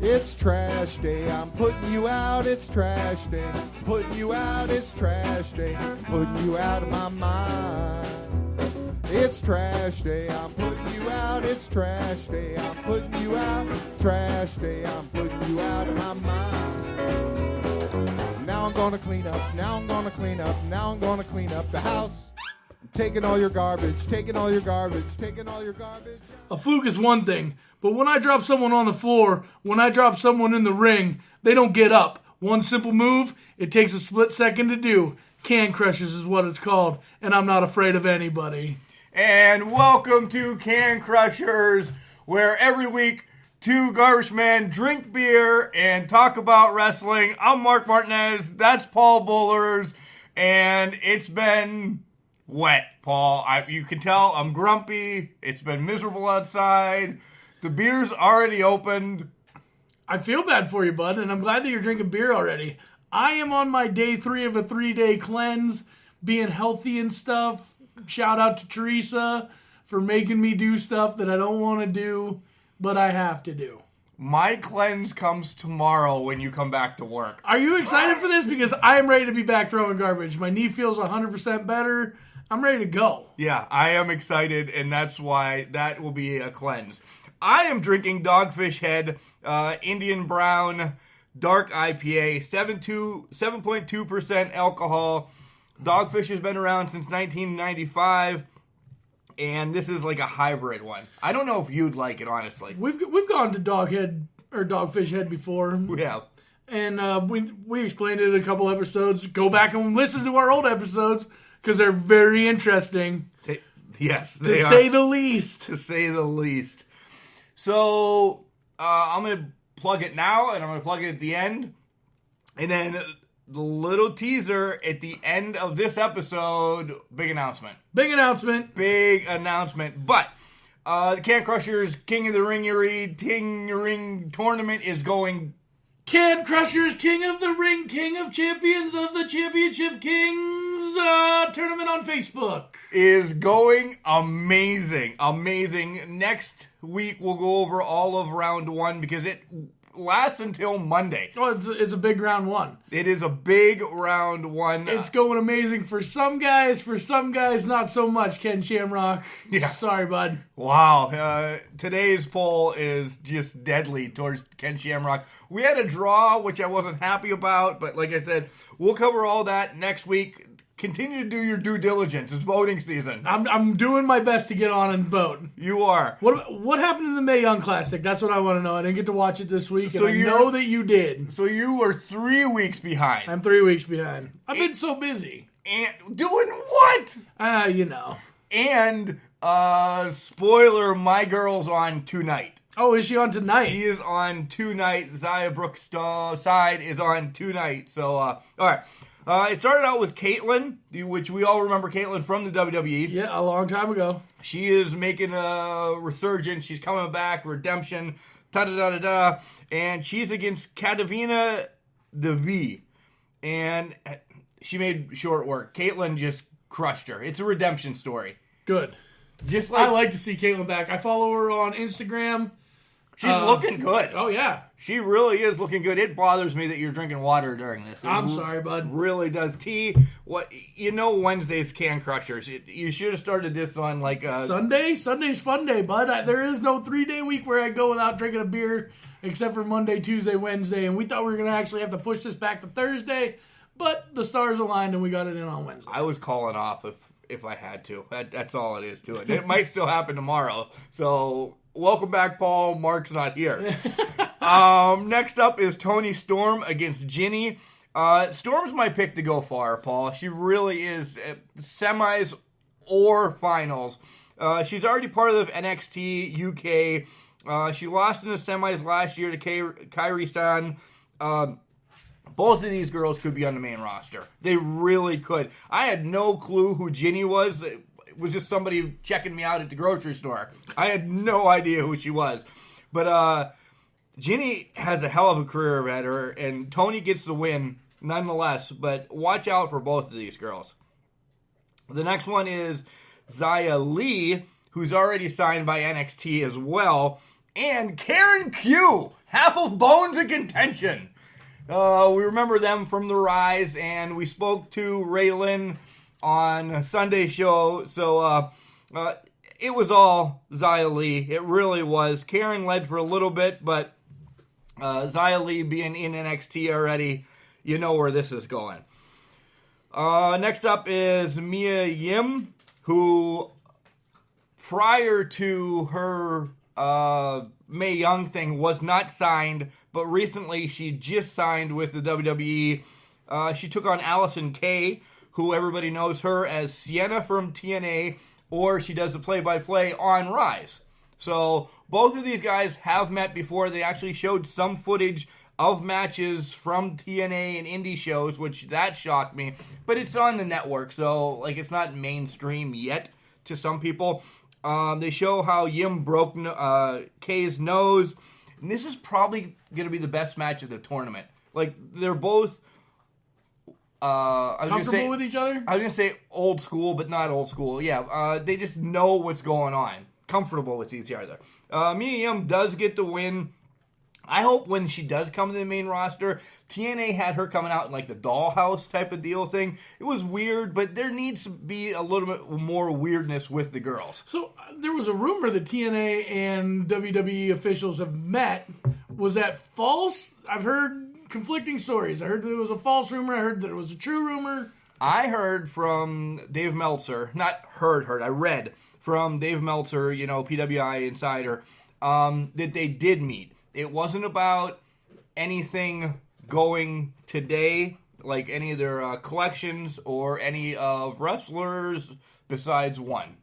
It's trash day, I'm putting you out, it's trash day. Putting you out, it's trash day. Putting you out of my mind. It's trash day, I'm putting you out, it's trash day. I'm putting you out, trash day, I'm putting you out of my mind. Now I'm gonna clean up, now I'm gonna clean up, now I'm gonna clean up the house. I'm taking all your garbage, taking all your garbage, taking all your garbage. A fluke is one thing, but when I drop someone on the floor, when I drop someone in the ring, they don't get up. One simple move, it takes a split second to do. Can Crushers is what it's called, and I'm not afraid of anybody. And welcome to Can Crushers, where every week two garbage men drink beer and talk about wrestling. I'm Mark Martinez, that's Paul Bullers, and it's been wet, Paul. You can tell I'm grumpy. It's been miserable outside. The beer's already opened. I feel bad for you, bud, and I'm glad that you're drinking beer already. I am on my day 3 of a 3-day cleanse, being healthy and stuff. Shout out to Teresa for making me do stuff that I don't want to do, but I have to do. My cleanse comes tomorrow when you come back to work. Are you excited for this? Because I am ready to be back throwing garbage. My knee feels 100% better. I'm ready to go. Yeah, I am excited, and that's why that will be a cleanse. I am drinking Dogfish Head Indian Brown Dark IPA, 7.2% alcohol. Dogfish has been around since 1995, and this is like a hybrid one. I don't know if you'd like it, honestly. We've gone to Dogfish Head before. We have. And we explained it in a couple episodes. Go back and listen to our old episodes, because they're very interesting. Yes, they are. To say the least. To say the least. So, I'm going to plug it now, and I'm going to plug it at the end. And then the little teaser at the end of this episode, big announcement. Big announcement. Big announcement. But the Can Crushers King of the Ring tournament is going. Can Crushers King of the Ring, King of Champions of the Championship Kings tournament on Facebook is going amazing. Amazing. Next week we'll go over all of round 1 because it lasts until Monday. Oh, it's a big round 1. It is a big round 1. It's going amazing for some guys not so much, Ken Shamrock. Yeah. Sorry, bud. Wow. Today's poll is just deadly towards Ken Shamrock. We had a draw, which I wasn't happy about, but like I said, we'll cover all that next week. Continue to do your due diligence. It's voting season. I'm doing my best to get on and vote. You are. What happened in the Mae Young Classic? That's what I want to know. I didn't get to watch it this week, and I know that you did. So you were 3 weeks behind. I'm 3 weeks behind. I've been so busy. And doing what? You know. And, spoiler, my girl's on tonight. Oh, is she on tonight? She is on tonight. Zaya Brooks' side is on tonight. So, all right. It started out with Caitlyn, which we all remember Caitlyn from the WWE. Yeah, a long time ago. She is making a resurgence. She's coming back, redemption, da-da-da-da-da. And she's against Katavina Devi. And she made short work. Caitlyn just crushed her. It's a redemption story. Good. Just like, I like to see Caitlyn back. I follow her on Instagram. She's looking good. Oh, yeah. She really is looking good. It bothers me that you're drinking water during this. I'm sorry, bud. Really does. Wednesday's Can Crushers. You should have started this on like Sunday? Sunday's fun day, bud. There is no 3-day week where I go without drinking a beer except for Monday, Tuesday, Wednesday. And we thought we were going to actually have to push this back to Thursday, but the stars aligned and we got it in on Wednesday. I was calling off if I had to. That's all it is to it. It might still happen tomorrow. So welcome back, Paul. Mark's not here. Next up is Toni Storm against Ginny. Storm's my pick to go far, Paul. She really is. Semis or finals. She's already part of NXT UK. She lost in the semis last year to Kairi-san. Both of these girls could be on the main roster. They really could. I had no clue who Ginny was. It was just somebody checking me out at the grocery store. I had no idea who she was. But Ginny has a hell of a career at her, and Toni gets the win nonetheless. But watch out for both of these girls. The next one is Xia Li, who's already signed by NXT as well. and Karen Q, half of Bones of Contention. We remember them from the Rise, and we spoke to Raylan on Sunday's show, so it was all Xia Li. It really was. Karen led for a little bit, but Xia Li being in NXT already, you know where this is going. Next up is Mia Yim, who prior to her Mae Young thing was not signed, but recently she just signed with the WWE. She took on Allison Kay, who everybody knows her as Sienna from TNA, or she does the play-by-play on Rise. So both of these guys have met before. They actually showed some footage of matches from TNA and indie shows, which that shocked me. But it's on the network, so like it's not mainstream yet to some people. They show how Yim broke Kay's nose. And this is probably going to be the best match of the tournament. Like, they're both... comfortable with each other? I was going to say old school, but not old school. Yeah, they just know what's going on. Comfortable with each other. Mia Yim does get the win. I hope when she does come to the main roster, TNA had her coming out in like the dollhouse type of deal thing. It was weird, but there needs to be a little bit more weirdness with the girls. So there was a rumor that TNA and WWE officials have met. Was that false? I've heard conflicting stories. I heard that it was a false rumor. I heard that it was a true rumor. I heard from Dave Meltzer, not heard, I read from Dave Meltzer, you know, PWI Insider, that they did meet. It wasn't about anything going today, like any of their collections or any of wrestlers besides one,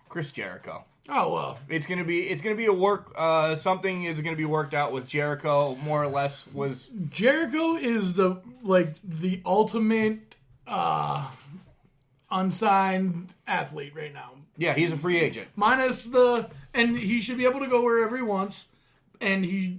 Chris Jericho. Oh well, it's gonna be a work. Something is gonna be worked out with Jericho. More or less was Jericho is the ultimate unsigned athlete right now. Yeah, he's a free agent. Minus and he should be able to go wherever he wants. And he,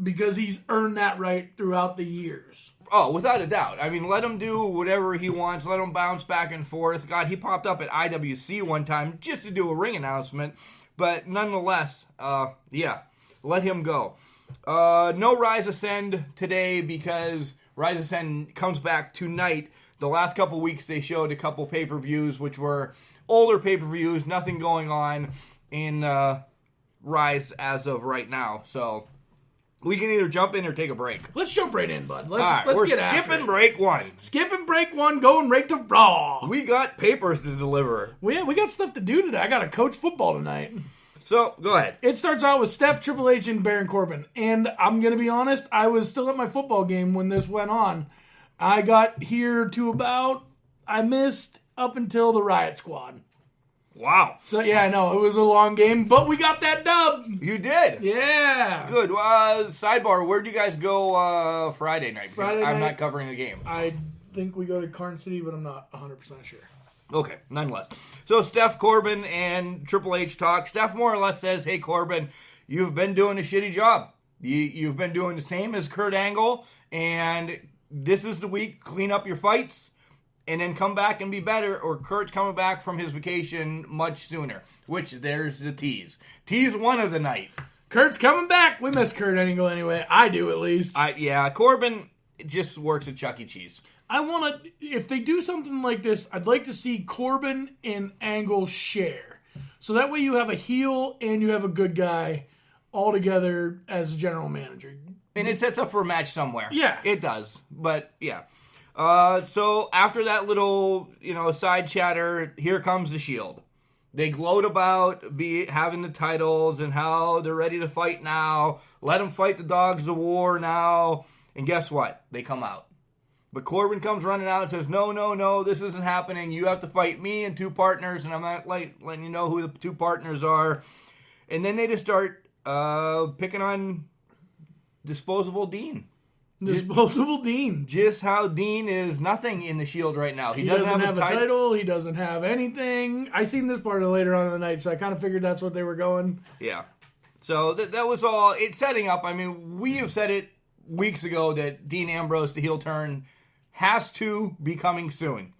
because he's earned that right throughout the years. Oh, without a doubt. I mean, let him do whatever he wants. Let him bounce back and forth. God, he popped up at IWC one time just to do a ring announcement. But nonetheless, yeah, let him go. No Rise Ascend today because Rise Ascend comes back tonight. The last couple weeks they showed a couple pay-per-views, which were older pay-per-views, nothing going on in Rise as of right now, so we can either jump in or take a break. Let's jump right in, bud. Let's we're get after it. skipping break one. Skipping break one, going right to Raw. We got papers to deliver. Well, yeah, we got stuff to do today. I got to coach football tonight. So, go ahead. It starts out with Steph, Triple H, and Baron Corbin. And I'm going to be honest, I was still at my football game when this went on. I got here to I missed up until the Riot Squad. Wow. So, yeah, I know. It was a long game, but we got that dub. You did? Yeah. Good. Sidebar, where'd you guys go Friday night? Friday night. I'm not covering the game. I think we go to Carn City, but I'm not 100% sure. Okay, nonetheless. So, Steph, Corbin, and Triple H talk. Steph more or less says, hey, Corbin, you've been doing a shitty job. You've been doing the same as Kurt Angle, and this is the week. Clean up your fights. And then come back and be better, or Kurt's coming back from his vacation much sooner. Which, there's the tease. Tease one of the night. Kurt's coming back. We miss Kurt Angle anyway. I do, at least. Yeah, Corbin just works at Chuck E. Cheese. I want to, if they do something like this, I'd like to see Corbin and Angle share. So that way you have a heel and you have a good guy all together as general manager. And it sets up for a match somewhere. Yeah. It does. But, yeah. So after that little, side chatter, here comes the Shield. They gloat about having the titles and how they're ready to fight now. Let them fight the Dogs of War now. And guess what? They come out. But Corbin comes running out and says, no, this isn't happening. You have to fight me and two partners, and I'm not letting you know who the two partners are. And then they just start picking on Disposable Dean. Disposable Dean. Just how Dean is nothing in the Shield right now. He doesn't have a title. He doesn't have anything. I seen this part later on in the night, so I kind of figured that's what they were going. Yeah. So that was all. It's setting up. I mean, we have said it weeks ago that Dean Ambrose, the heel turn, has to be coming soon.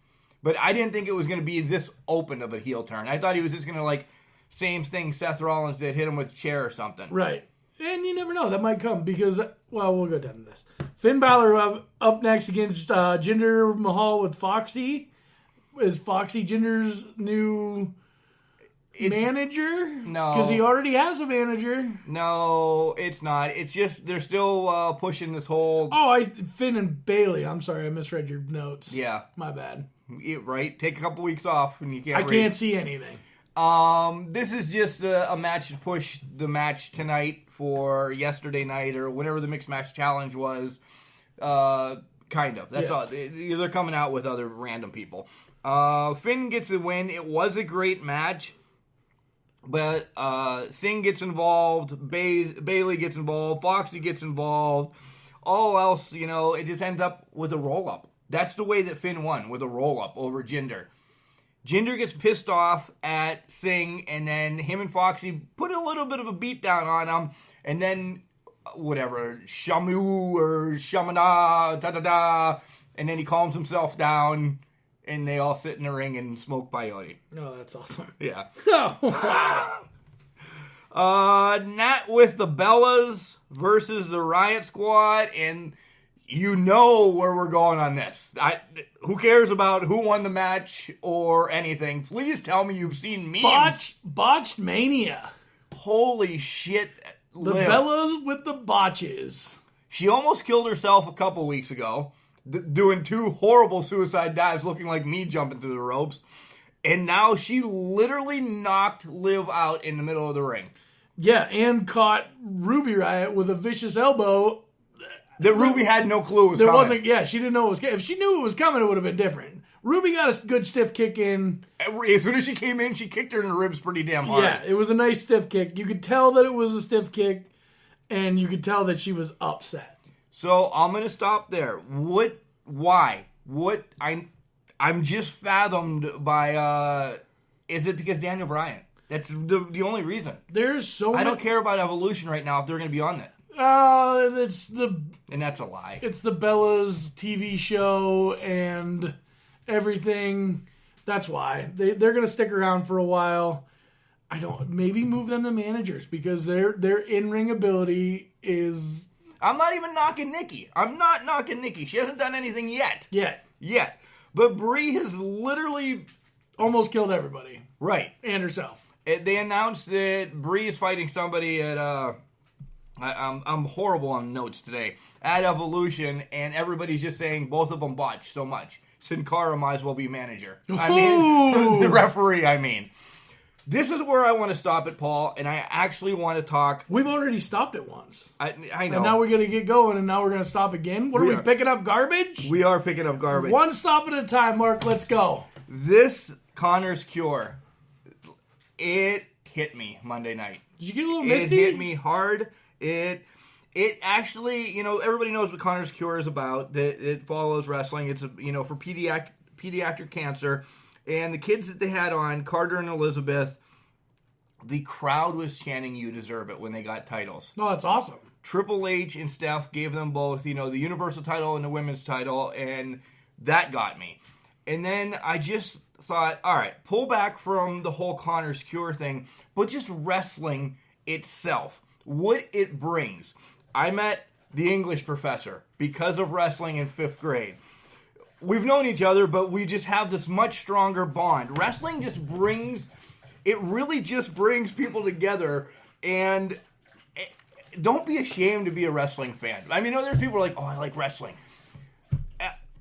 But I didn't think it was going to be this open of a heel turn. I thought he was just going to, same thing Seth Rollins did, hit him with a chair or something. Right. And you never know. That might come because, well, we'll go down to this. Finn Balor up next against Jinder Mahal with Foxy. Is Foxy Jinder's new manager? No. Because he already has a manager. No, it's not. It's just they're still pushing this whole... Oh, Finn and Bailey. I'm sorry. I misread your notes. Yeah. My bad. Right? Take a couple weeks off and you can't I can't see anything. This is just a match to push the match tonight for yesterday night or whatever the mixed match challenge was. Kind of. That's all. They're coming out with other random people. Finn gets the win. It was a great match. But Singh gets involved. Bailey gets involved. Foxy gets involved. All else, it just ends up with a roll-up. That's the way that Finn won, with a roll-up over Jinder. Jinder gets pissed off at Singh, and then him and Foxy put a little bit of a beat down on him, and then, whatever, Shamu or Shamana, da-da-da, and then he calms himself down, and they all sit in the ring and smoke peyote. Oh, that's awesome. Yeah. Oh, Nat with the Bellas versus the Riot Squad, and... You know where we're going on this. Who cares about who won the match or anything? Please tell me you've seen memes. Botched Mania. Holy shit. The Bellas with the botches. She almost killed herself a couple weeks ago, doing 2 horrible suicide dives looking like me jumping through the ropes. And now she literally knocked Liv out in the middle of the ring. Yeah, and caught Ruby Riot with a vicious elbow. That Ruby had no clue was coming. She didn't know it was coming. If she knew it was coming, it would have been different. Ruby got a good stiff kick in. As soon as she came in, she kicked her in the ribs pretty damn hard. Yeah, it was a nice stiff kick. You could tell that it was a stiff kick, and you could tell that she was upset. So I'm going to stop there. Why? I'm just fathomed by, is it because Daniel Bryan? That's the only reason. There's so I don't care about Evolution right now if they're going to be on it. And that's a lie. It's the Bellas TV show and everything. That's why they're going to stick around for a while. Maybe move them to managers because their in-ring ability is. I'm not even knocking Nikki. I'm not knocking Nikki. She hasn't done anything yet. Yet. But Brie has literally almost killed everybody. Right. And herself. They announced that Brie is fighting somebody at I'm horrible on notes today. At Evolution, and everybody's just saying both of them botched so much. Sin Cara might as well be manager. I mean, the referee, I mean. This is where I want to stop it, Paul, and I actually want to talk... We've already stopped it once. I know. And now we're going to get going, and now we're going to stop again? What are we picking up garbage? We are picking up garbage. One stop at a time, Mark. Let's go. This Connor's Cure, it hit me Monday night. Did you get a little misty? It hit me hard. It actually, everybody knows what Connor's Cure is about. That it follows wrestling. It's for pediatric cancer, and the kids that they had on, Carter and Elizabeth, the crowd was chanting "You deserve it" when they got titles. No, that's awesome. Triple H and Steph gave them both, the Universal title and the women's title, and that got me. And then I just thought, all right, pull back from the whole Connor's Cure thing, but just wrestling itself. What it brings. I met the English professor because of wrestling in 5th grade. We've known each other, but we just have this much stronger bond. Wrestling really just brings people together, and don't be ashamed to be a wrestling fan. I mean, there's people who are like, oh, I like wrestling.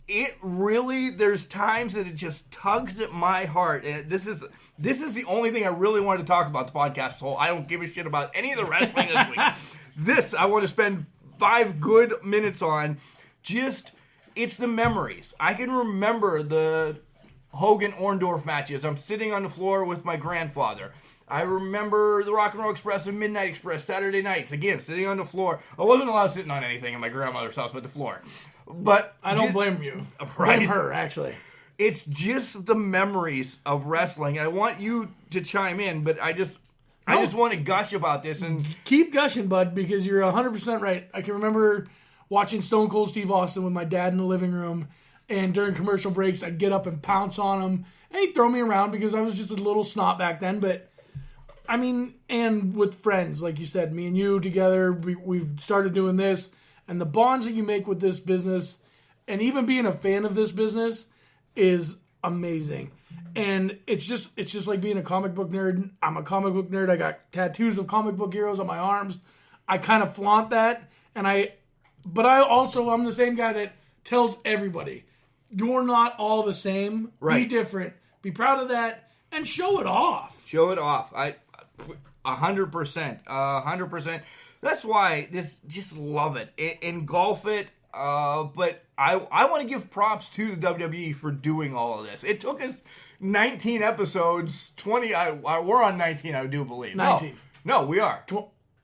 There's times that it just tugs at my heart, and this is the only thing I really wanted to talk about the podcast. So I don't give a shit about any of the wrestling this week. This I want to spend 5 good minutes on. It's the memories. I can remember the Hogan-Orndorff matches. I'm sitting on the floor with my grandfather. I remember the Rock and Roll Express and Midnight Express Saturday nights. Again, sitting on the floor. I wasn't allowed sitting on anything in my grandmother's house but the floor. But I don't blame you. Right? Blame her, actually. It's just the memories of wrestling. I want you to chime in, but I just want to gush about this. And keep gushing, bud, because you're 100% right. I can remember watching Stone Cold Steve Austin with my dad in the living room, and during commercial breaks, I'd get up and pounce on him, and he'd throw me around because I was just a little snot back then, but I mean, and with friends, like you said, me and you together, we've started doing this, and the bonds that you make with this business, and even being a fan of this business, is amazing. And it's just like being a comic book nerd. I'm a comic book nerd. I got tattoos of comic book heroes on my arms. I kind of flaunt that, but I'm the same guy that tells everybody, you're not all the same. Right. Be different. Be proud of that, and show it off. Show it off. 100%. 100%. That's why just love it. Engulf it. But I want to give props to the WWE for doing all of this. It took us 19 episodes, 20. We're on 19, I do believe. 19. No, we are.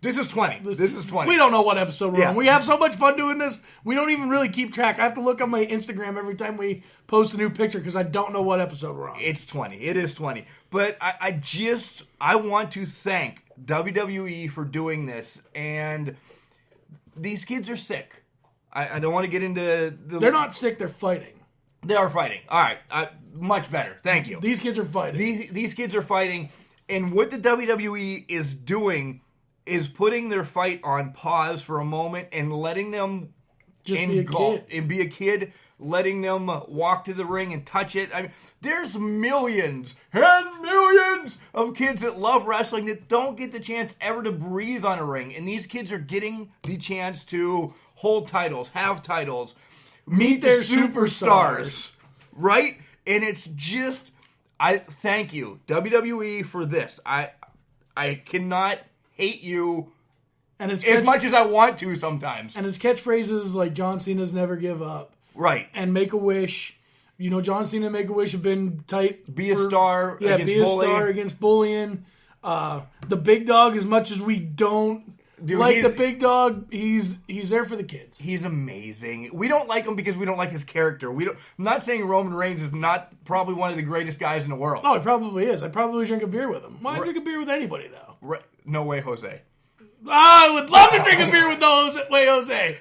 This is 20. This is 20. We don't know what episode we're Yeah. on. We have so much fun doing this. We don't even really keep track. I have to look on my Instagram every time we post a new picture because I don't know what episode we're on. It's 20. It is 20. But I want to thank WWE for doing this. And these kids are sick. I don't want to get into the... They're not sick. They're fighting. They are fighting. All right. Much better. Thank you. These kids are fighting. These kids are fighting. And what the WWE is doing is putting their fight on pause for a moment and letting them Just be a kid. And be a kid, letting them walk to the ring and touch it. I mean, there's millions and millions of kids that love wrestling that don't get the chance ever to breathe on a ring. And these kids are getting the chance to hold titles, have titles, meet their superstars, right? And it's just, I thank you, WWE, for this. I cannot hate you and it's as much as I want to sometimes. And it's catchphrases like John Cena's never give up. Right. And Make a Wish. You know, John Cena and Make a Wish have been tight. Be a star against be a bullying. Star against bullying. The Big Dog, as much as we don't the Big Dog, he's there for the kids. He's amazing. We don't like him because we don't like his character. I'm not saying Roman Reigns is not probably one of the greatest guys in the world. Oh, he probably is. I'd probably drink a beer with him. Why drink a beer with anybody, though? Right. No way, Jose. I would love to drink a beer with Jose.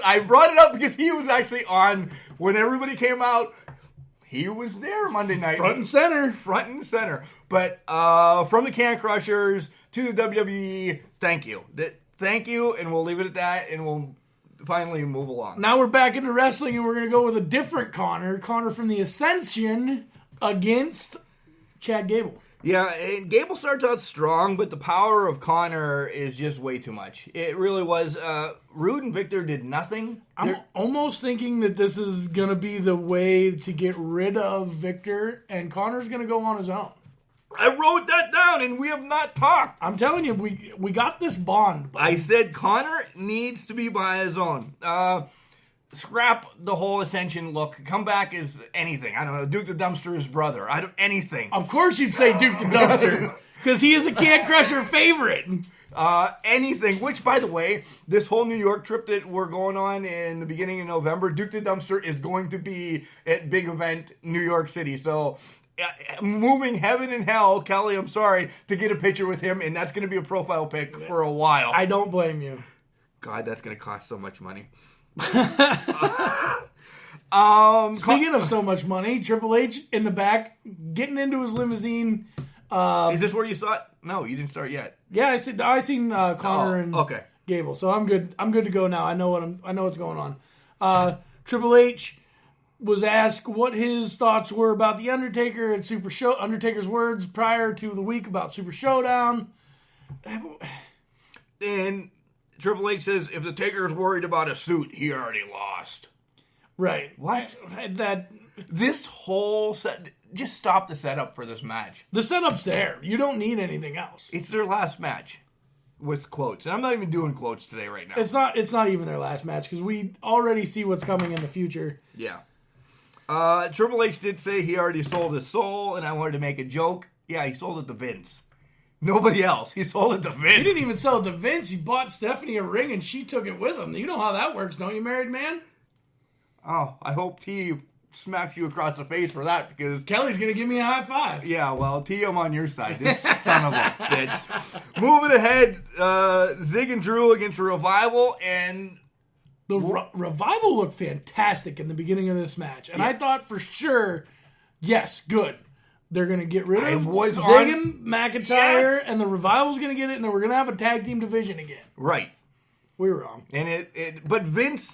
I brought it up because he was actually on when everybody came out. He was there Monday night. Front and center. But from the Can Crushers to the WWE, thank you. Thank you, and we'll leave it at that, and we'll finally move along. Now we're back into wrestling, and we're going to go with a different Connor from the Ascension against Chad Gable. Yeah, and Gable starts out strong, but the power of Connor is just way too much. It really was. Rude and Victor did nothing. I'm almost thinking that this is going to be the way to get rid of Victor, and Connor's going to go on his own. I wrote that down, and we have not talked. I'm telling you, we got this bond. I said Connor needs to be by his own. Scrap the whole Ascension look. Come back as anything. I don't know. Duke the Dumpster's brother. Anything. Of course you'd say Duke the Dumpster, because he is a Can Crusher favorite. Anything. Which, by the way, this whole New York trip that we're going on in the beginning of November, Duke the Dumpster is going to be at big event New York City. So, moving heaven and hell, Kelly, I'm sorry, to get a picture with him, and that's going to be a profile pic for a while. I don't blame you. God, that's going to cost so much money. Speaking of so much money, Triple H in the back, getting into his limousine. Is this where you saw it? No, you didn't start yet. Yeah, I seen Connor and Gable, so I'm good. I'm good to go now. I know what's going on. Triple H was asked what his thoughts were about the Undertaker and Super Show. Undertaker's words prior to the week about Super Showdown. And Triple H says, if the Taker's worried about a suit, he already lost. Right. What? This whole set... Just stop the setup for this match. The setup's there. You don't need anything else. It's their last match. With quotes. And I'm not even doing quotes today right now. It's not even their last match, because we already see what's coming in the future. Yeah. Triple H did say he already sold his soul, and I wanted to make a joke. Yeah, he sold it to Vince. Nobody else. He sold it to Vince. He didn't even sell it to Vince. He bought Stephanie a ring, and she took it with him. You know how that works, don't you, married man? Oh, I hope T smacks you across the face for that, because... Kelly's going to give me a high five. Yeah, well, T, I'm on your side. This son of a bitch. Moving ahead, Zig and Drew against Revival, and... The Revival looked fantastic in the beginning of this match. And I thought for sure, yes, good. They're going to get rid of was Zig on- and McIntyre, Yes! and the Revival's going to get it, and then we're going to have a tag team division again. Right. We were wrong. And but Vince,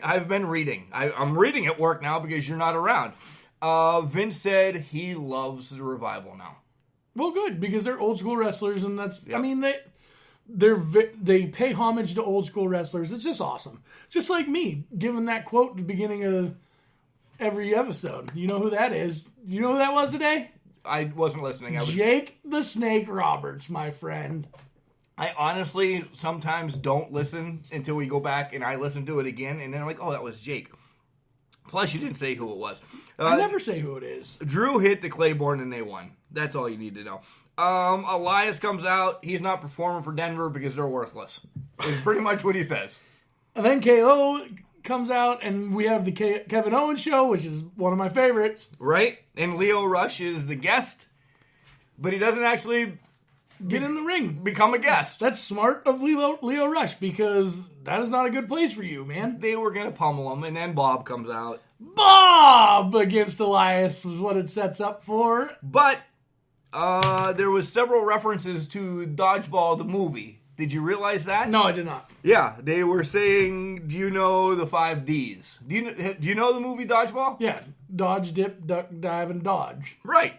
I've been reading. I'm reading at work now because you're not around. Vince said he loves the Revival now. Well, good, because they're old school wrestlers, and that's, Yep. I mean, they pay homage to old school wrestlers. It's just awesome. Just like me, giving that quote at the beginning of every episode. You know who that is? You know who that was today? I wasn't listening. Jake the Snake Roberts, my friend. I honestly sometimes don't listen until we go back and I listen to it again, and then I'm like, oh, that was Jake. Plus, you didn't say who it was. I never say who it is. Drew hit the Claiborne and they won. That's all you need to know. Elias comes out. He's not performing for Denver because they're worthless. It's pretty much what he says. And then KO comes out, and we have the Kevin Owens show, which is one of my favorites. Right? And Leo Rush is the guest, but he doesn't actually Get in the ring. become a guest. That's smart of Leo Rush, because that is not a good place for you, man. They were going to pummel him, and then Bob comes out. Bob against Elias was what it sets up for. But there was several references to Dodgeball, the movie. Did you realize that? No, I did not. Yeah, they were saying, do you know the 5 Ds? Do you know the movie Dodgeball? Yeah, dodge, dip, duck, dive, and dodge. Right.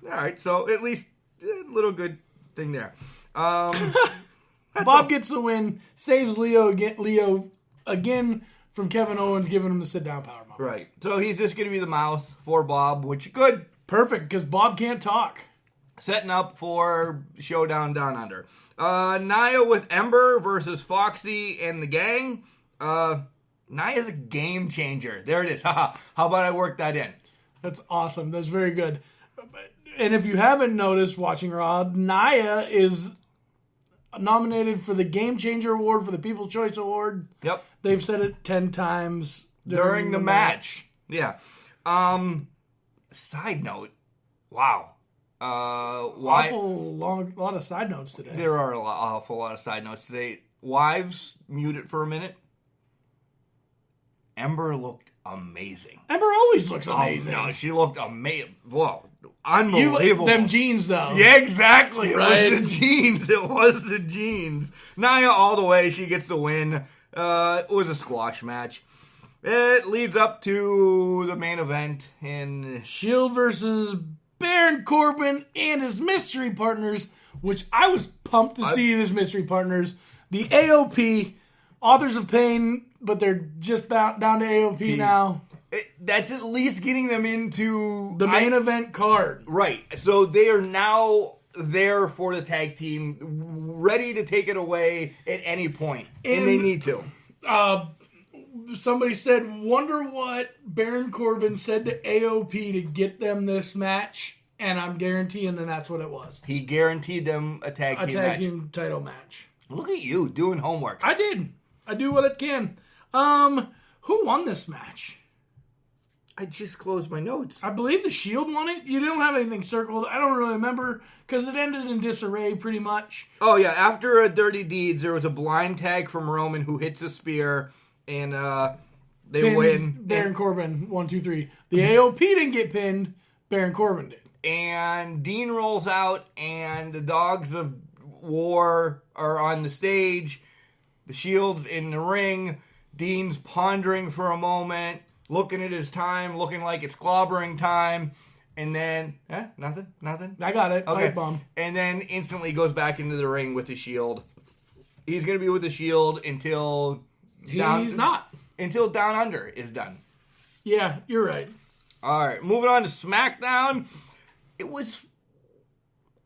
All right, so at least a little good thing there. Bob gets the win, saves Leo again from Kevin Owens giving him the sit-down powerbomb. Right. So he's just going to be the mouth for Bob, which good. Perfect, because Bob can't talk. Setting up for Showdown Down Under. Nia with Ember versus Foxy and the gang. Nia's a game changer. There it is. How about I work that in? That's awesome. That's very good. And if you haven't noticed watching Raw, Nia is nominated for the Game Changer Award for the People's Choice Award. Yep. They've said it 10 times During the match. Yeah. Side note. Wow. Why? Lot of side notes today. There are awful lot of side notes today. Wives, mute it for a minute. Ember looked amazing. Ember always looks amazing. Oh, no, she looked amazing. Whoa. Unbelievable. Them jeans, though. Yeah, exactly. Right? It was the jeans. It was the jeans. Nia all the way. She gets the win. It was a squash match. It leads up to the main event in Shield versus Baron Corbin and his mystery partners, which I was pumped to see his mystery partners. The AOP, Authors of Pain, but they're just down to AOP now. That's at least getting them into The main event card. Right. So they are now there for the tag team, ready to take it away at any point. And they need to. Somebody said, wonder what Baron Corbin said to AOP to get them this match, and I'm guaranteeing that that's what it was. He guaranteed them a tag team match. Team title match. Look at you doing homework. I did. I do what I can. Who won this match? I just closed my notes. I believe the Shield won it. You don't have anything circled. I don't really remember because it ended in disarray pretty much. Oh, yeah. After a Dirty Deeds, there was a blind tag from Roman who hits a spear, and they Pins win. Baron Corbin, 1, 2, 3. The AOP didn't get pinned. Baron Corbin did. And Dean rolls out, and the Dogs of War are on the stage. The Shield's in the ring. Dean's pondering for a moment, looking at his time, looking like it's clobbering time. And then, nothing? I got it. Okay. Pipe bomb. And then instantly goes back into the ring with the Shield. He's going to be with the Shield until... He's not. Until Down Under is done. Yeah, you're right. All right, moving on to SmackDown. It was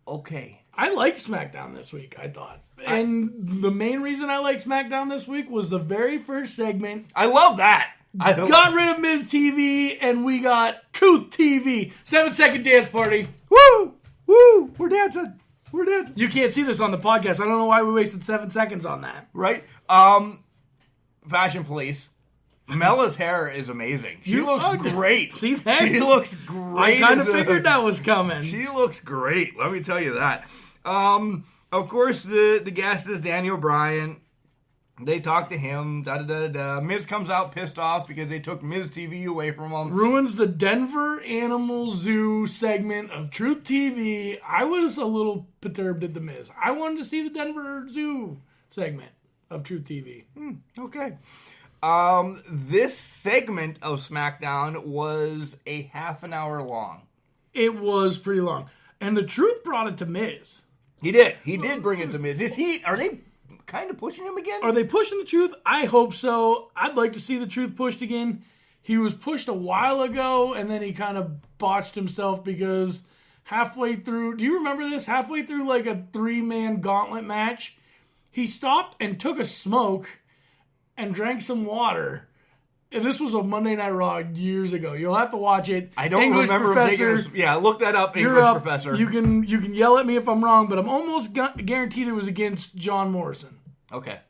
okay. I liked SmackDown this week, I thought. And the main reason I liked SmackDown this week was the very first segment. I love that. Got rid of Miz TV, and we got Truth TV. 7-second dance party. Woo! Woo! We're dancing. We're dancing. You can't see this on the podcast. I don't know why we wasted 7 seconds on that. Right? Fashion Police. Mella's hair is amazing. She looks great. See that? She looks great. I kind of figured that was coming. She looks great. Let me tell you that. Of course, the guest is Daniel Bryan. They talk to him. Miz comes out pissed off because they took Miz TV away from him. Ruins the Denver Animal Zoo segment of Truth TV. I was a little perturbed at the Miz. I wanted to see the Denver Zoo segment of Truth TV. Okay. This segment of SmackDown was a half an hour long. It was pretty long. And the Truth brought it to Miz. He did. He did bring it to Miz. Are they kind of pushing him again? Are they pushing the Truth? I hope so. I'd like to see the Truth pushed again. He was pushed a while ago, and then he kind of botched himself because halfway through, do you remember this? Halfway through like a 3-man gauntlet match, he stopped and took a smoke and drank some water. And this was a Monday Night Raw years ago. You'll have to watch it. I don't English remember Professor, look that up, you're English up. Professor. You can yell at me if I'm wrong, but I'm almost guaranteed it was against John Morrison. Okay.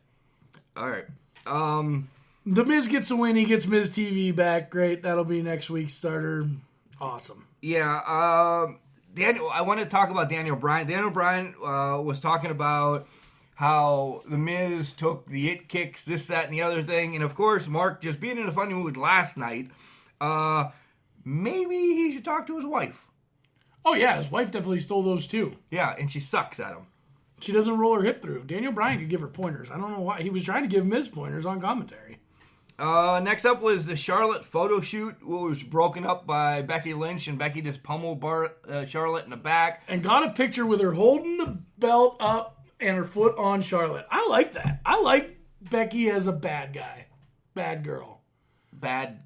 All right. The Miz gets a win. He gets Miz TV back. Great. That'll be next week's starter. Awesome. Yeah. Daniel, I want to talk about Daniel Bryan. Daniel Bryan was talking about how the Miz took the it kicks, this, that, and the other thing. And, of course, Mark just being in a funny mood last night. Maybe he should talk to his wife. Oh, yeah. His wife definitely stole those, too. Yeah, and she sucks at him. She doesn't roll her hip through. Daniel Bryan could give her pointers. I don't know why. He was trying to give Miz pointers on commentary. Next up was the Charlotte photo shoot, which was broken up by Becky Lynch, and Becky just pummeled Charlotte in the back. And got a picture with her holding the belt up and her foot on Charlotte. I like that. I like Becky as a bad guy. Bad girl.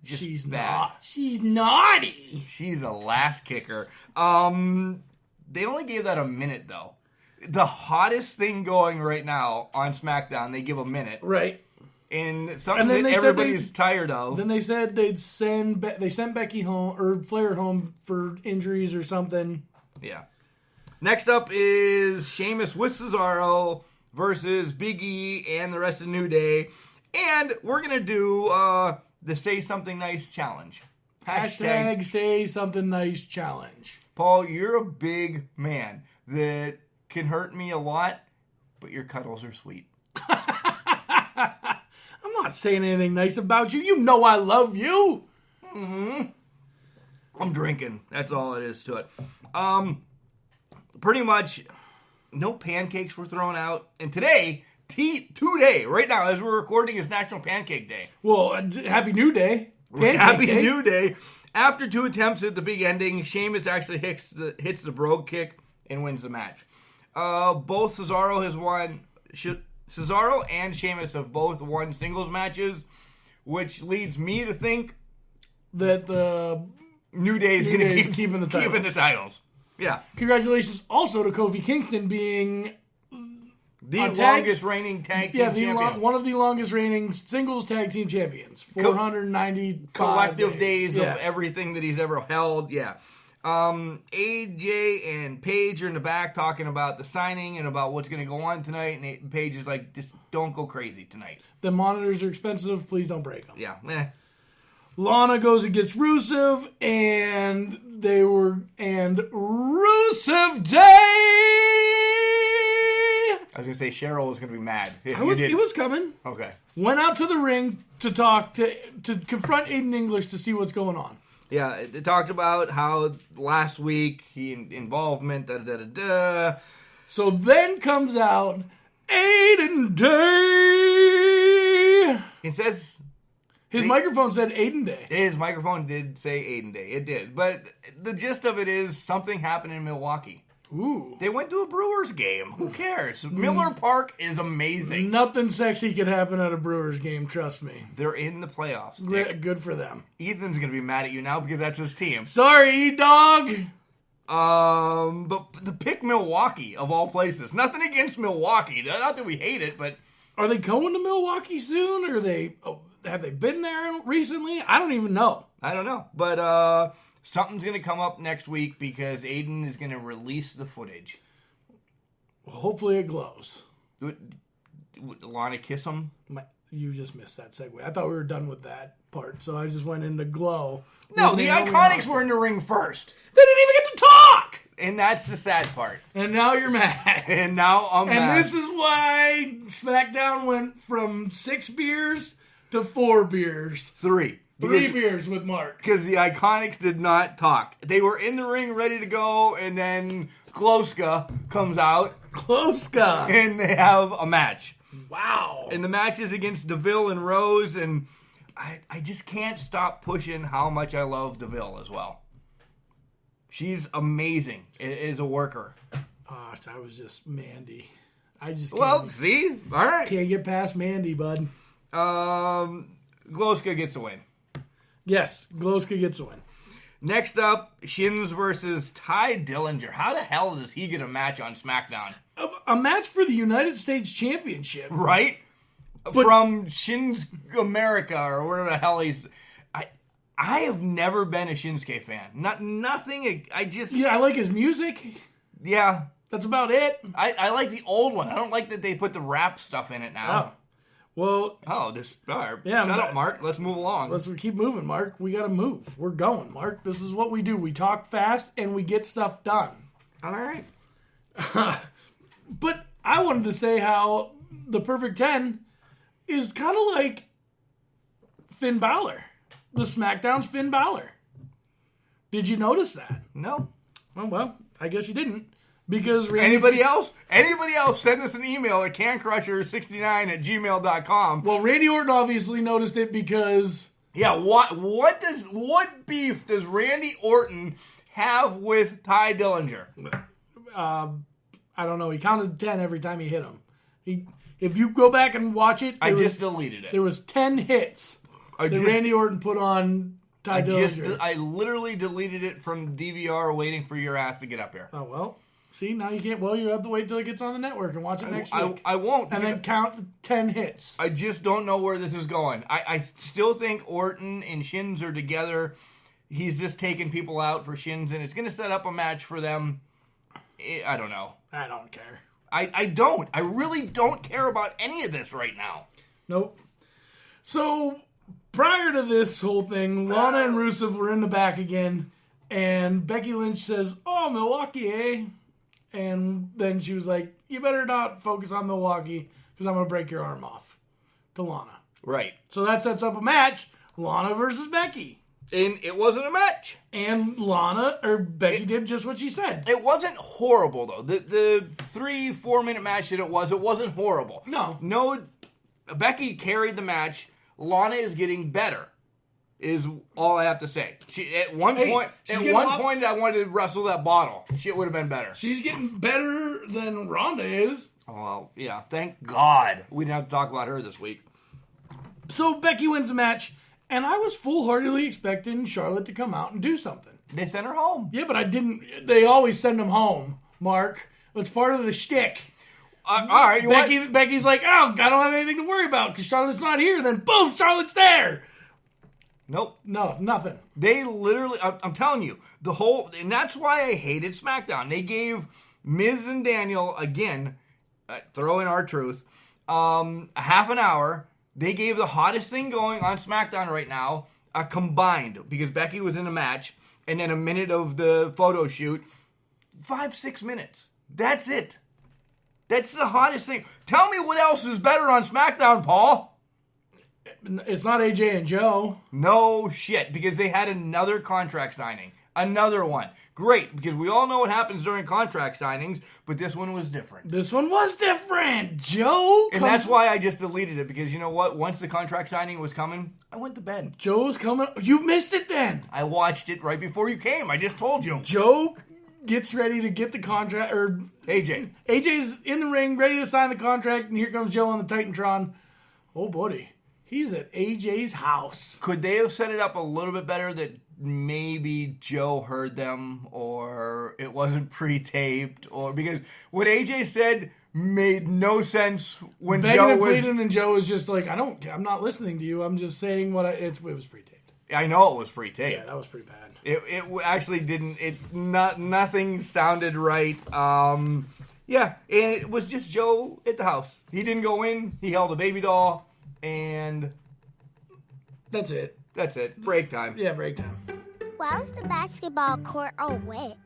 She's bad. She's naughty. She's a lass kicker. They only gave that a minute, though. The hottest thing going right now on SmackDown, they give a minute. Right. And something that everybody's tired of. Then they said they sent Becky home, or Flair home for injuries or something. Yeah. Next up is Sheamus with Cesaro versus Big E and the rest of New Day. And we're going to do the Say Something Nice challenge. Hashtag Say Something Nice challenge. Paul, you're a big man that can hurt me a lot, but your cuddles are sweet. I'm not saying anything nice about you. You know I love you. Mm-hmm. I'm drinking. That's all it is to it. Pretty much no pancakes were thrown out. And today, right now, as we're recording, is National Pancake Day. Well, Happy New Day. Happy New Day. After 2 attempts at the big ending, Sheamus actually hits the brogue kick and wins the match. Both Cesaro and Sheamus have both won singles matches, which leads me to think that the New Day is going to keep keeping the titles. Yeah. Congratulations also to Kofi Kingston being the longest reigning tag team champion. One of the longest reigning singles tag team champions. 490 collective days of everything that he's ever held. Yeah. AJ and Paige are in the back talking about the signing and about what's going to go on tonight. And Paige is like, just don't go crazy tonight. The monitors are expensive. Please don't break them. Yeah. Lana goes and gets Rusev, and Rusev Day. I was going to say Cheryl was going to be mad. He was coming. Okay. Went out to the ring to talk to confront Aiden English to see what's going on. Yeah, they talked about how last week involvement, So then comes out Aiden Day. He says his microphone said Aiden Day. His microphone did say Aiden Day. It did. But the gist of it is something happened in Milwaukee. Ooh. They went to a Brewers game. Who cares? Miller Park is amazing. Nothing sexy could happen at a Brewers game, trust me. They're in the playoffs. Good for them. Ethan's going to be mad at you now because that's his team. Sorry, E-Dog. But to pick Milwaukee, of all places. Nothing against Milwaukee. Not that we hate it, but... Are they going to Milwaukee soon? Or have they been there recently? I don't even know. I don't know. But, something's going to come up next week because Aiden is going to release the footage. Well, hopefully it glows. Would Lana kiss him? You just missed that segue. I thought we were done with that part, so I just went into glow. No, the Iconics were in the ring first. They didn't even get to talk! And that's the sad part. And now you're mad. And now I'm mad. And this is why SmackDown went from 6 beers to 4 beers. 3. 3 beers with Mark. Because the Iconics did not talk. They were in the ring ready to go, and then Kloska comes out. Kloska. And they have a match. Wow. And the match is against DeVille and Rose, and I just can't stop pushing how much I love DeVille as well. She's amazing as a worker. Oh, I was just Mandy. I just see? All right. Can't get past Mandy, bud. Kloska gets the win. Yes, Kloska gets a win. Next up, Shins versus Ty Dillinger. How the hell does he get a match on SmackDown? A match for the United States Championship. Right? From Shins America or whatever the hell he's... I have never been a Shinsuke fan. Nothing. Yeah, I like his music. Yeah. That's about it. I like the old one. I don't like that they put the rap stuff in it now. Oh. Well. Oh, this. All right. Yeah, Shut up, Mark. Let's move along. Let's keep moving, Mark. We got to move. We're going, Mark. This is what we do. We talk fast and we get stuff done. All right. But I wanted to say how the Perfect 10 is kind of like Finn Balor. The SmackDown's Finn Balor. Did you notice that? No. Well, I guess you didn't. Because Anybody else, send us an email at cancrusher69@gmail.com. Well, Randy Orton obviously noticed it because... Yeah, what beef does Randy Orton have with Ty Dillinger? I don't know. He counted 10 every time he hit him. If you go back and watch it... I just deleted it. There was 10 hits that Randy Orton put on Ty Dillinger. I literally deleted it from DVR waiting for your ass to get up here. Oh, well... See, now you can't. Well, you have to wait till it gets on the network and watch it next week. I won't. And then count 10 hits. I just don't know where this is going. I still think Orton and Shins are together. He's just taking people out for Shins, and it's going to set up a match for them. I don't know. I don't care. I don't. I really don't care about any of this right now. Nope. So, prior to this whole thing, Lana and Rusev were in the back again, and Becky Lynch says, "Oh, Milwaukee, eh?" And then she was like, "You better not focus on Milwaukee because I'm going to break your arm off," to Lana. Right. So that sets up a match, Lana versus Becky. And it wasn't a match. And Becky did just what she said. It wasn't horrible, though. The 3-4 minute match that it wasn't horrible. No, Becky carried the match. Lana is getting better. Is all I have to say. At one point, I wanted to wrestle that bottle. Shit would have been better. She's getting better than Ronda is. Oh, well, yeah. Thank God we didn't have to talk about her this week. So Becky wins the match, and I was full-heartedly expecting Charlotte to come out and do something. They sent her home. Yeah, but I didn't. They always send them home, Mark. It's part of the shtick. All right, Becky's like, "Oh, I don't have anything to worry about because Charlotte's not here." Then boom, Charlotte's there. Nope. No, nothing. They literally, I'm telling you, and that's why I hated SmackDown. They gave Miz and Daniel, again, throw in R-Truth, a half an hour. They gave the hottest thing going on SmackDown right now, combined, because Becky was in a match, and then a minute of the photo shoot, 5-6 minutes. That's it. That's the hottest thing. Tell me what else is better on SmackDown, Paul. It's not AJ and Joe. No shit, because they had another contract signing. Another one. Great, because we all know what happens during contract signings, but this one was different. This one was different, Joe. And that's why I just deleted it, because you know what? Once the contract signing was coming, I went to bed. Joe's coming. You missed it then. I watched it right before you came. I just told you. Joe gets ready to get the contract, or AJ's in the ring, ready to sign the contract, and here comes Joe on the Titantron. Oh, buddy. He's at AJ's house. Could they have set it up a little bit better that maybe Joe heard them or it wasn't pre-taped? Or because what AJ said made no sense when Joe was... pleading, and Joe was just like, I'm not listening to you. I'm just saying it was pre-taped. I know it was pre-taped. Yeah, that was pretty bad. It actually didn't... Nothing sounded right. Yeah, and it was just Joe at the house. He didn't go in. He held a baby doll. And that's it. Break time. Yeah, break time. Why was the basketball court all wet?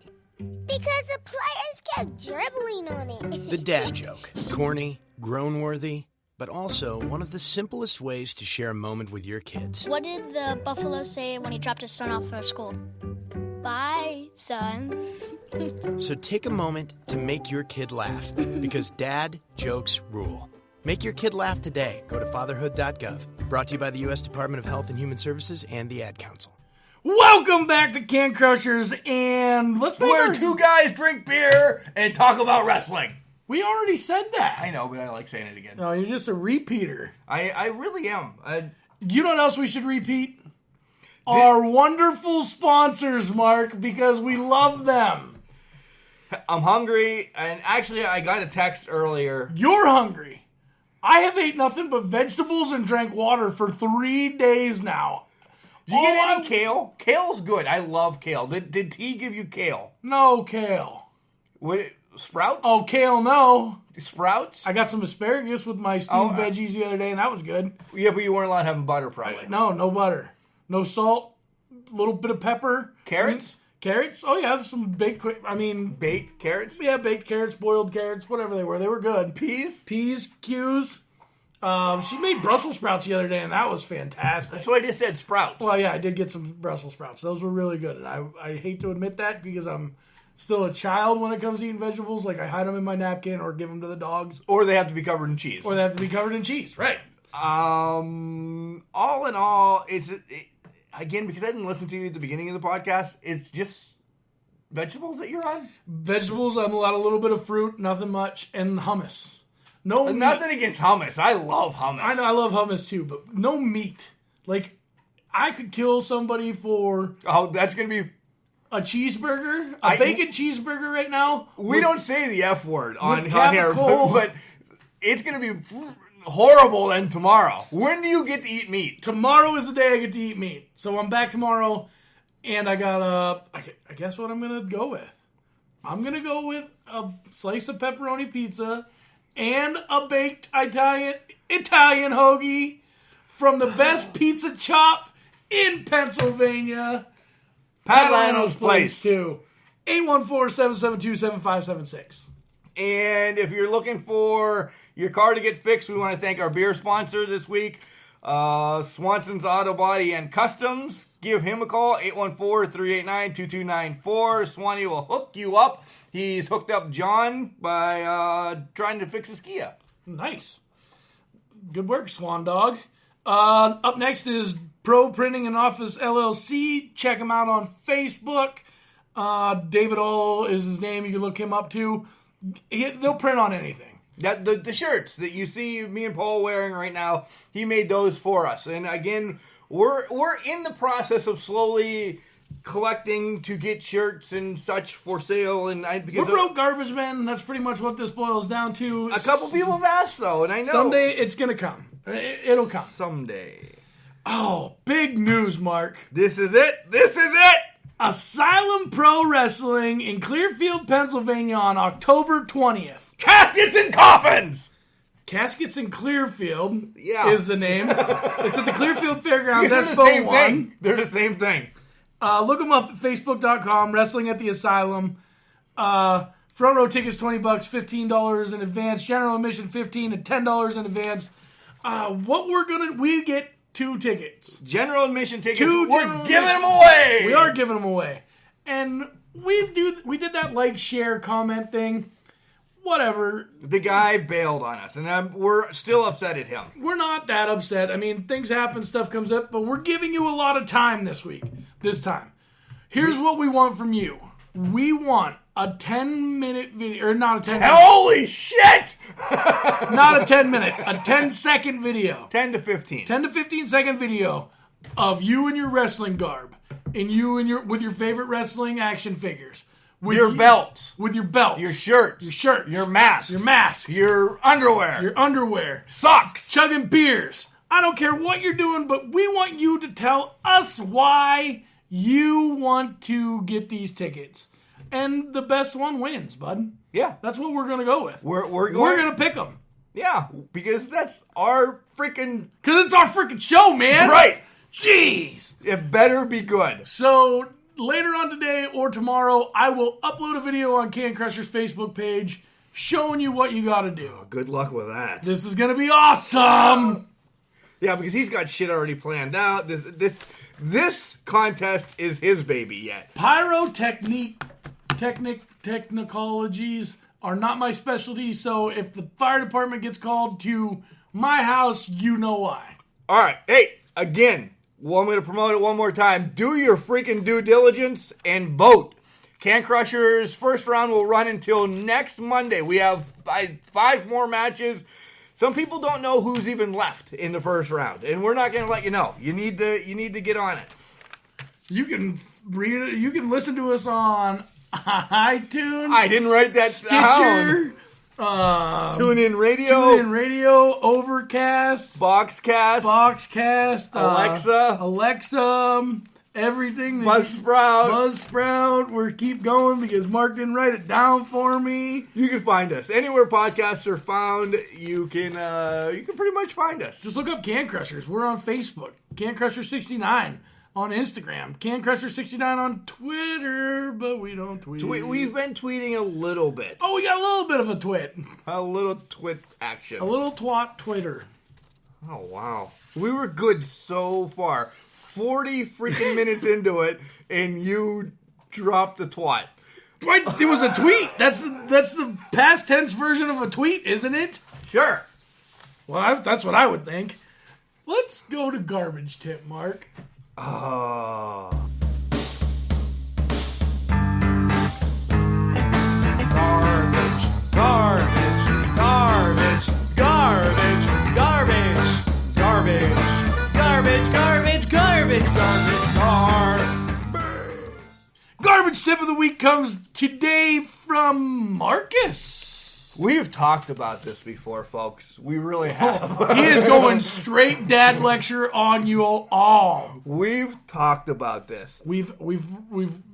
Because the players kept dribbling on it. The dad joke. Corny, groan-worthy, but also one of the simplest ways to share a moment with your kids. What did the buffalo say when he dropped his son off for school? Bye, son. So take a moment to make your kid laugh, because dad jokes rule. Make your kid laugh today. Go to fatherhood.gov. Brought to you by the U.S. Department of Health and Human Services and the Ad Council. Welcome back to Can Crushers, and let's make Where two guys drink beer and talk about wrestling. We already said that. I know, but I like saying it again. No, you're just a repeater. I really am. You know what else we should repeat? Our wonderful sponsors, Mark, because we love them. I'm hungry, and actually I got a text earlier. You're hungry. I have ate nothing but vegetables and drank water for 3 days now. Did you get any kale? Kale's good. I love kale. Did he give you kale? No kale. Sprouts? Oh, kale, no. Sprouts? I got some asparagus with my steamed veggies the other day, and that was good. Yeah, but you weren't allowed to have butter, probably. No butter. No salt. A little bit of pepper. Carrots? Carrots? Oh, yeah, some baked carrots? Yeah, baked carrots, boiled carrots, whatever they were. They were good. Peas, cues. She made Brussels sprouts the other day, and that was fantastic. That's what I just said, sprouts. Well, yeah, I did get some Brussels sprouts. Those were really good, and I hate to admit that because I'm still a child when it comes to eating vegetables. Like, I hide them in my napkin or give them to the dogs. Or they have to be covered in cheese. Right. All in all, again, because I didn't listen to you at the beginning of the podcast, it's just vegetables that you're on? Vegetables, I'm allowed a little bit of fruit, nothing much, and hummus. No meat. Nothing against hummus. I love hummus. I know, I love hummus too, but no meat. Like, I could kill somebody for... Oh, that's going to be... A cheeseburger? A bacon cheeseburger right now? We don't say the F word on here, Capicola. but it's going to be horrible then tomorrow. When do you get to eat meat? Tomorrow is the day I get to eat meat. So I'm back tomorrow, and I got I guess what I'm going to go with. I'm going to go with a slice of pepperoni pizza and a baked Italian hoagie from the best pizza shop in Pennsylvania. Padlano's Place. Too. 814-772-7576. And if you're looking for your car to get fixed, we want to thank our beer sponsor this week, Swanson's Auto Body and Customs. Give him a call, 814-389-2294. Swanee will hook you up. He's hooked up John by trying to fix his Kia. Nice. Good work, Swan Dog. Up next is Pro Printing and Office LLC. Check him out on Facebook. David All is his name. You can look him up too. They'll print on anything. The shirts that you see me and Paul wearing right now, he made those for us. And again, we're in the process of slowly collecting to get shirts and such for sale. And we're broke garbage men. That's pretty much what this boils down to. A couple people have asked though, and I know someday it's gonna come. It'll come someday. Oh, big news, Mark. This is it. Asylum Pro Wrestling in Clearfield, Pennsylvania on October 20th. Caskets and Coffins! Caskets in Clearfield is the name. It's at the Clearfield Fairgrounds. They're Expo the same 1. thing. They're the same thing. Look them up at Facebook.com, Wrestling at the Asylum. Front row tickets, $20, $15 in advance. General admission, $15 and $10 in advance. We get 2 tickets. General admission tickets. We're giving them away. We are giving them away. And we did that like, share, comment thing. Whatever. The guy bailed on us, and we're still upset at him. We're not that upset. I mean, things happen, stuff comes up, but we're giving you a lot of time this time. Here's what we want from you. We want a 10-minute video, or not a 10 minute. Holy shit! Not a 10-minute, a 10-second video. 10 to 15. 10 to 15-second video of you in your wrestling garb, and with your favorite wrestling action figures. With your belts. With your belts. Your shirts. Your masks. Your underwear. Socks. Chugging beers. I don't care what you're doing, but we want you to tell us why you want to get these tickets. And the best one wins, bud. Yeah. That's what we're going to go with. We're going to pick them. Yeah, because that's our freaking... Because it's our freaking show, man. Right. Jeez. It better be good. So later on today or tomorrow, I will upload a video on Can Crusher's Facebook page showing you what you got to do. Good luck with that. This is going to be awesome. Yeah, because he's got shit already planned out. This contest is his baby yet. Technicologies are not my specialty, so if the fire department gets called to my house, you know why. All right. Hey, again, want me to promote it one more time. Do your freaking due diligence and vote. Can Crushers' first round will run until next Monday. We have 5 more matches. Some people don't know who's even left in the first round, and we're not going to let you know. You need to get on it. You can read it. You can listen to us on iTunes. I didn't write that down. Stitcher. TuneIn Radio. Overcast. Boxcast. Alexa. Everything. Buzzsprout. We're keep going because Mark didn't write it down for me. You can find us anywhere podcasts are found. You can pretty much find us. Just look up Can Crushers. We're on Facebook. Can Crusher 69 on Instagram. Can Crusher 69 on Twitter, but we don't tweet. We've been tweeting a little bit. Oh, we got a little bit of a twit. A little twit action. A little twat Twitter. Oh wow, we were good so far. 40 freaking minutes into it, and you dropped the twat. It was a tweet. That's the past tense version of a tweet, isn't it? Sure. Well, that's what I would think. Let's go to garbage tip, Mark. Oh. Garbage tip of the week comes today from Marcus. We've talked about this before, folks. We really have. He is going straight dad lecture on you all. We've talked about this. We've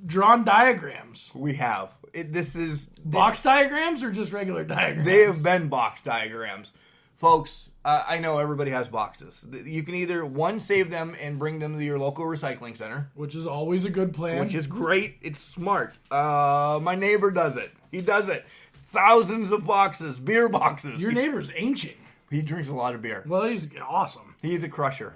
drawn diagrams. We have. This is box diagrams or just regular diagrams? They have been box diagrams. Folks, I know everybody has boxes. You can either, save them and bring them to your local recycling center. Which is always a good plan. Which is great. It's smart. My neighbor does it. He does it. Thousands of boxes, beer boxes. Your neighbor's ancient. He drinks a lot of beer. Well, he's awesome. He's a crusher.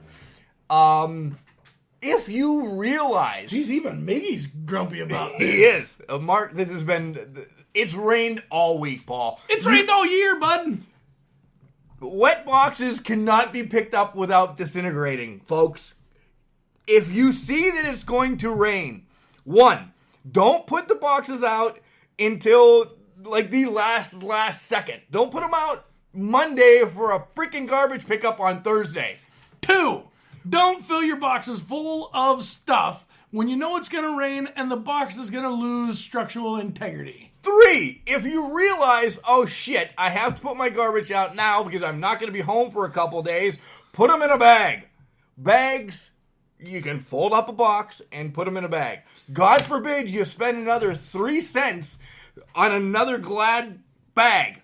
If you realize... Geez, even Miggy's grumpy about this. He is. Mark, this has been... It's rained all week, Paul. It's rained all year, bud. Wet boxes cannot be picked up without disintegrating, folks. If you see that it's going to rain, don't put the boxes out until like the last second. Don't put them out Monday for a freaking garbage pickup on Thursday. 2, don't fill your boxes full of stuff when you know it's going to rain and the box is going to lose structural integrity. 3, if you realize, oh shit, I have to put my garbage out now because I'm not going to be home for a couple days, put them in a bag. Bags, you can fold up a box and put them in a bag. God forbid you spend another 3 cents on another Glad bag.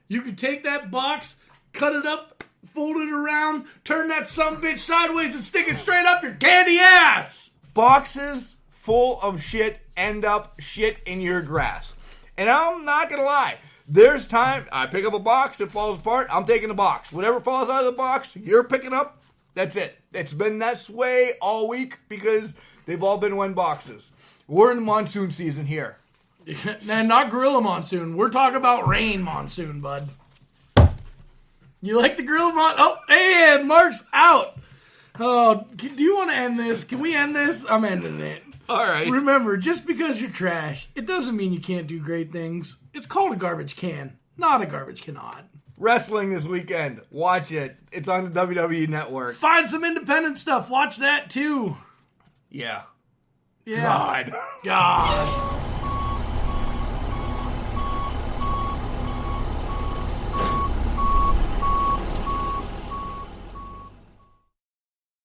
You could take that box, cut it up, fold it around, turn that sumbitch sideways and stick it straight up your candy ass. Boxes full of shit end up shit in your grass. And I'm not going to lie. There's time, I pick up a box, it falls apart, I'm taking the box. Whatever falls out of the box, you're picking up, that's it. It's been that way all week because they've all been 1 boxes. We're in monsoon season here. And not gorilla monsoon. We're talking about rain monsoon, bud. You like the gorilla monsoon? Oh, and Mark's out. Oh, do you want to end this? Can we end this? I'm ending it. All right. Remember, just because you're trash, it doesn't mean you can't do great things. It's called a garbage can, not a garbage cannot. Wrestling this weekend. Watch it. It's on the WWE Network. Find some independent stuff. Watch that, too. Yeah. God.